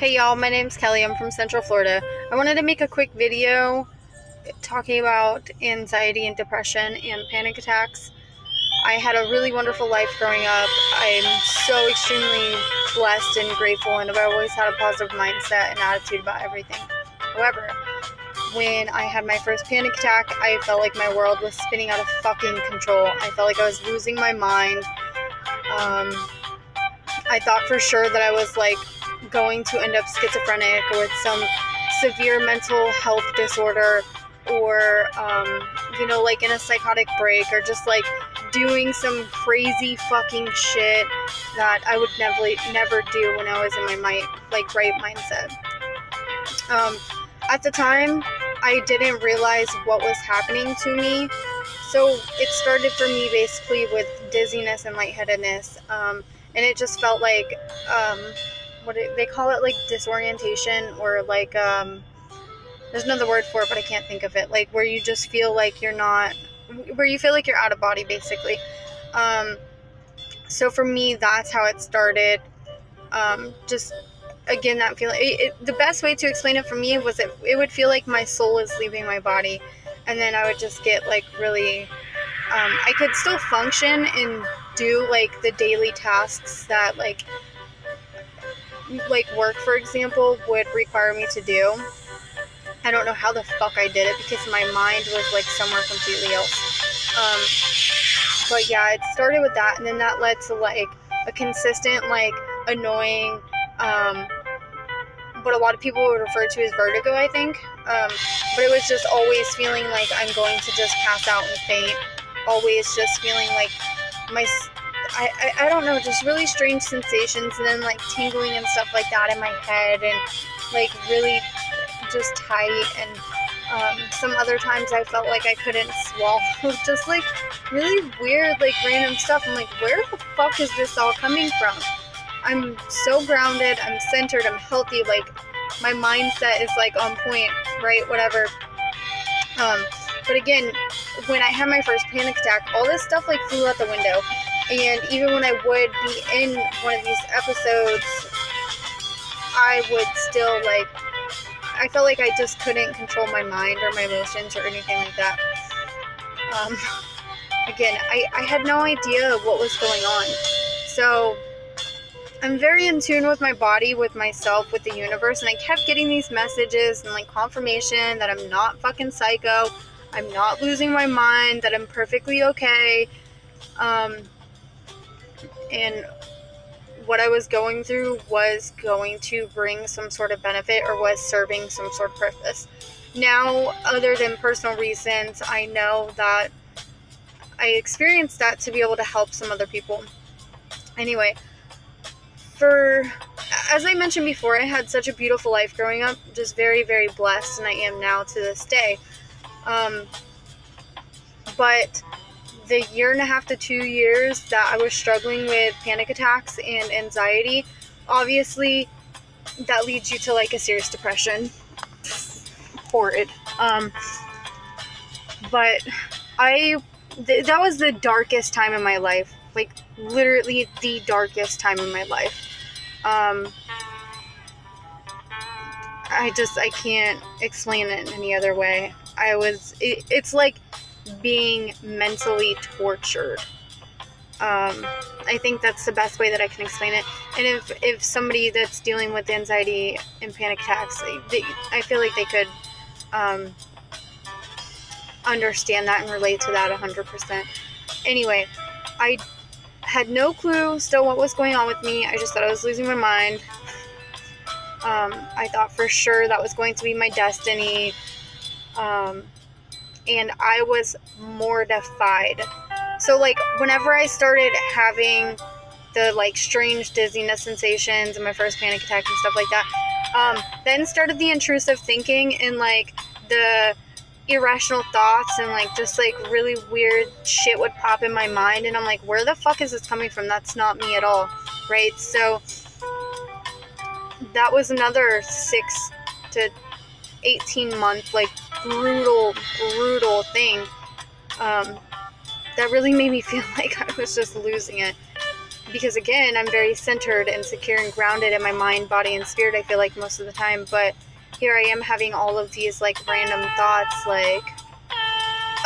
Hey y'all, my name's Kelly. I'm from Central Florida. I wanted to make a quick video talking about anxiety and depression and panic attacks. I had a really wonderful life growing up. I'm so extremely blessed and grateful, and I've always had a positive mindset and attitude about everything. However, when I had my first panic attack, I felt like my world was spinning out of fucking control. I felt like I was losing my mind. I thought for sure that I was going to end up schizophrenic or with some severe mental health disorder, or in a psychotic break, or just doing some crazy fucking shit that I would never do when I was in my right mindset. At the time, I didn't realize what was happening to me, so it started for me basically with dizziness and lightheadedness, and it just felt like they call it, disorientation, or there's another word for it, but I can't think of it, where you just feel like you're not, where you feel like you're out of body, basically. So for me, that's how it started. Just, again, that feeling, the best way to explain it for me was it would feel like my soul is leaving my body, and then I would just get, really, I could still function and do, the daily tasks that, work, for example, would require me to do. I don't know how the fuck I did it, because my mind was, somewhere completely else. But yeah, it started with that, and then that led to, a consistent, annoying, what a lot of people would refer to as vertigo, I think. But it was just always feeling like I'm going to just pass out and faint. Always just feeling like I don't know, just really strange sensations, and then tingling and stuff like that in my head, and really just tight, and some other times I felt like I couldn't swallow, just really weird, random stuff. I'm where the fuck is this all coming from? I'm so grounded, I'm centered, I'm healthy, my mindset is on point, right? Whatever. But again, when I had my first panic attack, all this stuff flew out the window. And even when I would be in one of these episodes, I would still I felt like I just couldn't control my mind or my emotions or anything like that. Again, I had no idea what was going on. So I'm very in tune with my body, with myself, with the universe, and I kept getting these messages and confirmation that I'm not fucking psycho, I'm not losing my mind, that I'm perfectly okay. And what I was going through was going to bring some sort of benefit, or was serving some sort of purpose. Now, other than personal reasons, I know that I experienced that to be able to help some other people. Anyway, as I mentioned before, I had such a beautiful life growing up, just very, very blessed, and I am now to this day. But the 1.5 to 2 years that I was struggling with panic attacks and anxiety, obviously that leads you to a serious depression. Horrid. But that was the darkest time in my life, literally the darkest time in my life. I can't explain it in any other way. It's like being mentally tortured. I think that's the best way that I can explain it. And if somebody that's dealing with anxiety and panic attacks, I feel like they could understand that and relate to that 100%. Anyway, I had no clue still what was going on with me. I just thought I was losing my mind. I thought for sure that was going to be my destiny. And I was mortified. So, whenever I started having the, strange dizziness sensations and my first panic attack and stuff like that, then started the intrusive thinking and, the irrational thoughts, and, just, really weird shit would pop in my mind, and I'm where the fuck is this coming from? That's not me at all, right? So, that was another 6 to 18 month, brutal thing, that really made me feel like I was just losing it. because again, I'm very centered and secure and grounded in my mind, body, and spirit, I feel like most of the time, but here I am having all of these like random thoughts like,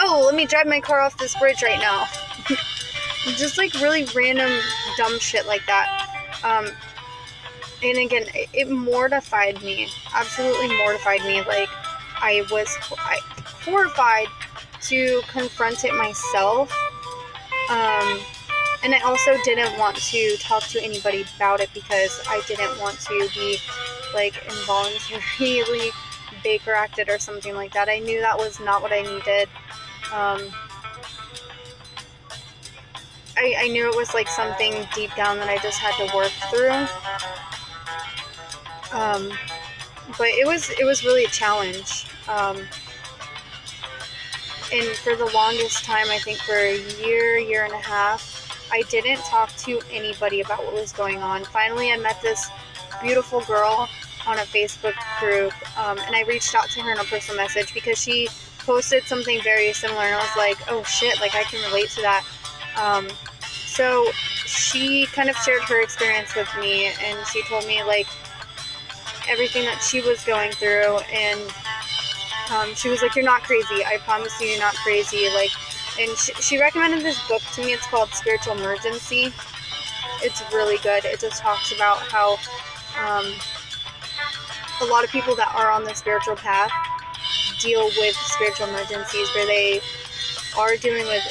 oh, let me drive my car off this bridge right now. Just like really random dumb shit like that. And again, it mortified me, absolutely mortified me. Like I was horrified to confront it myself. And I also didn't want to talk to anybody about it because I didn't want to be like involuntarily Baker acted or something like that. I knew that was not what I needed. I knew it was like something deep down that I just had to work through. But it was really a challenge. And for the longest time, I think for a year and a half, I didn't talk to anybody about what was going on. Finally, I met this beautiful girl on a Facebook group, and I reached out to her in a personal message because she posted something very similar, and I was like, oh shit, like I can relate to that. So she kind of shared her experience with me, and she told me like everything that she was going through, and she was like, you're not crazy, I promise you're not crazy. Like, and she recommended this book to me. It's called Spiritual Emergency. It's really good. It just talks about how a lot of people that are on the spiritual path deal with spiritual emergencies where they are dealing with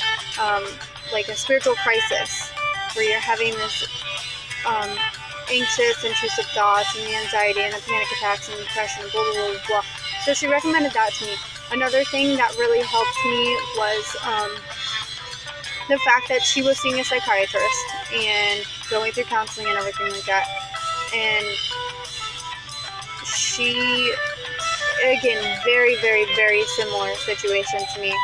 like a spiritual crisis where you're having this anxious, intrusive thoughts and the anxiety and the panic attacks and depression, blah, blah, blah, blah. So she recommended that to me. Another thing that really helped me was the fact that she was seeing a psychiatrist and going through counseling and everything like that. And she, again, very, very, very similar situation to me.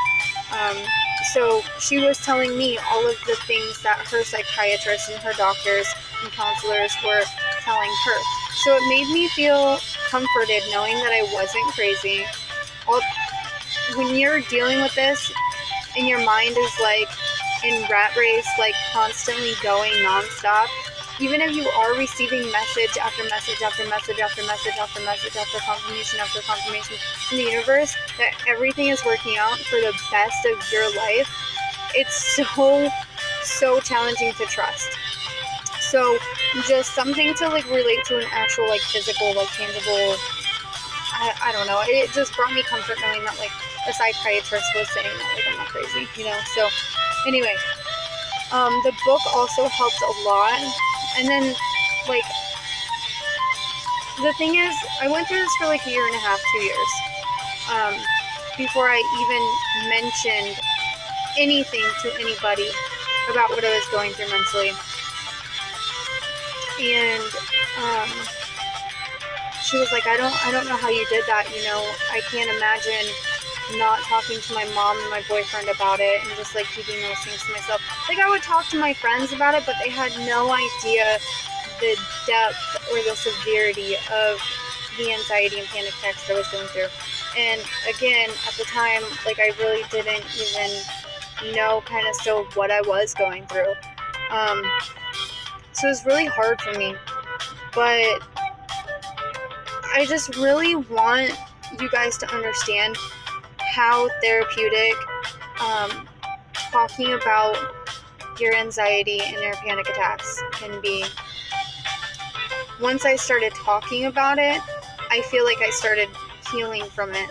So she was telling me all of the things that her psychiatrists and her doctors and counselors were telling her. So it made me feel comforted knowing that I wasn't crazy. When you're dealing with this and your mind is like in rat race, like constantly going nonstop, even if you are receiving message after message after message after message after message after confirmation from the universe that everything is working out for the best of your life, it's so challenging to trust. So just something to like relate to an actual like physical, like tangible, I don't know, it just brought me comfort knowing that like a psychiatrist was saying that like I'm not crazy, you know. So anyway, the book also helped a lot. And then like the thing is, I went through this for like a year and a half, 2 years, before I even mentioned anything to anybody about what I was going through mentally. And she was like, I don't know how you did that, you know. I can't imagine not talking to my mom and my boyfriend about it and just like keeping those things to myself. Like I would talk to my friends about it, but they had no idea the depth or the severity of the anxiety and panic attacks that I was going through. And again, at the time, like I really didn't even know kind of still what I was going through. So it was really hard for me, but I just really want you guys to understand how therapeutic talking about your anxiety and your panic attacks can be. Once I started talking about it, I feel like I started healing from it.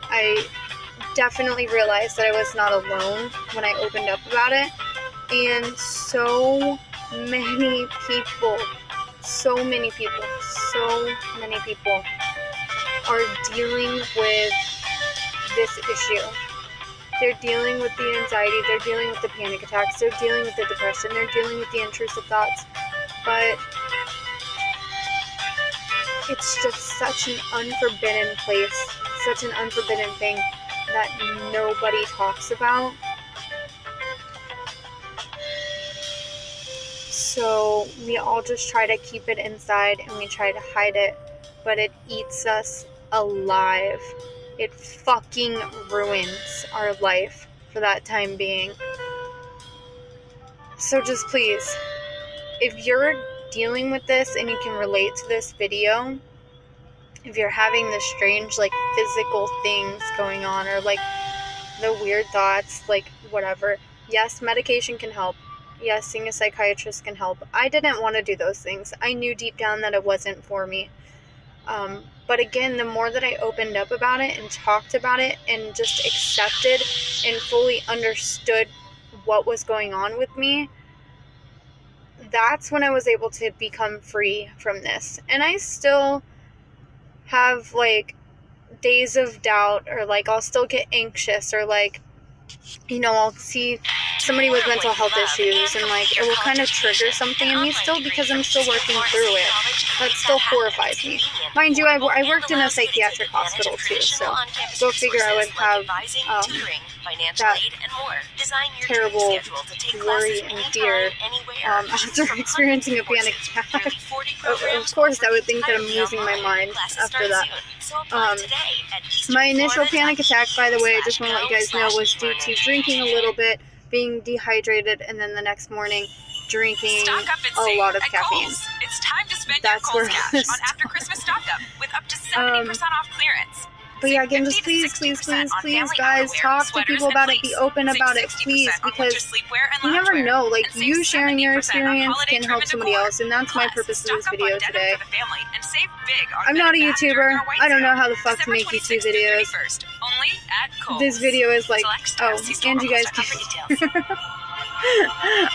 I definitely realized that I was not alone when I opened up about it. And so many people are dealing with this issue. They're dealing with the anxiety, they're dealing with the panic attacks, they're dealing with the depression, they're dealing with the intrusive thoughts, but it's just such an unforbidden place, such an unforbidden thing that nobody talks about. So we all just try to keep it inside and we try to hide it, but it eats us alive. It fucking ruins our life for that time being. So just please, if you're dealing with this and you can relate to this video, if you're having the strange, like, physical things going on, or, like, the weird thoughts, like, whatever, yes, medication can help. Yes, seeing a psychiatrist can help. I didn't want to do those things. I knew deep down that it wasn't for me. But again, the more that I opened up about it and talked about it and just accepted and fully understood what was going on with me, that's when I was able to become free from this. And I still have, like, days of doubt, or, like, I'll still get anxious, or, like, you know, I'll see somebody with mental health issues, and, like, it will kind of trigger something in me still, because I'm still working through it. That still horrifies me. Mind you, I worked in a psychiatric hospital too, so go figure I would have that terrible worry and fear after experiencing a panic attack. Of course, I would think that I'm losing my mind after that. My initial panic attack, by the way, I just want to let you guys know, was due to drinking a little bit, being dehydrated, and then the next morning drinking a lot of caffeine. It's time to spend That's your where Kohl's cash on after Christmas stock up with up to 70% off clearance. But yeah, again, just please, guys, talk to people about it, be open about it, please, because you never know, like, you sharing your experience can help somebody else, and that's my purpose of this video today. I'm not a YouTuber. I don't know how the fuck to make YouTube videos. This video is like, oh, and you guys can...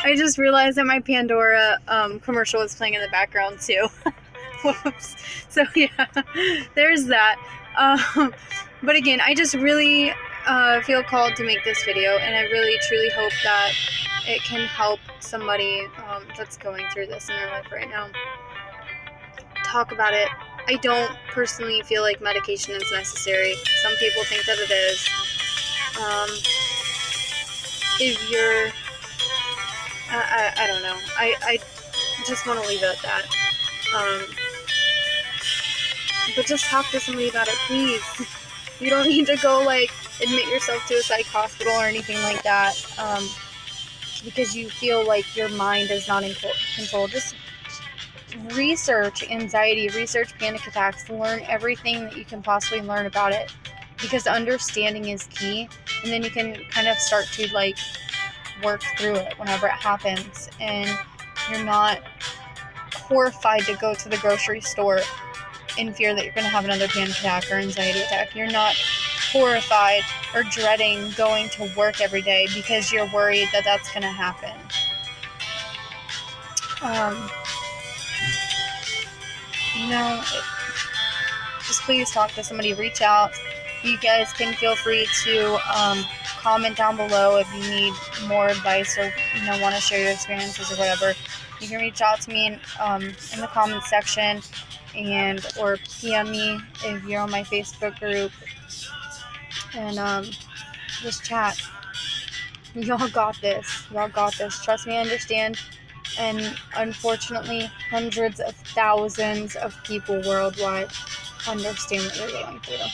I just realized that my Pandora commercial was playing in the background too. Whoops. So yeah, there's that. But again, I just really feel called to make this video, and I really truly hope that it can help somebody that's going through this in their life right now. Talk about it. I don't personally feel like medication is necessary. Some people think that it is. If you're... I don't know. I just want to leave it at that. But just talk to somebody about it, please. You don't need to go, like, admit yourself to a psych hospital or anything like that, because you feel like your mind is not in control. Just research anxiety, research panic attacks, learn everything that you can possibly learn about it, because understanding is key, and then you can kind of start to, like, work through it whenever it happens, and you're not horrified to go to the grocery store in fear that you're going to have another panic attack or anxiety attack. You're not horrified or dreading going to work every day because you're worried that that's going to happen. Just please talk to somebody, reach out. You guys can feel free to comment down below if you need more advice, or want to share your experiences or whatever. You can reach out to me in the comments section, or PM me if you're on my Facebook group, and just chat. Y'all got this. Trust me, I understand. And unfortunately, hundreds of thousands of people worldwide understand what you're going through.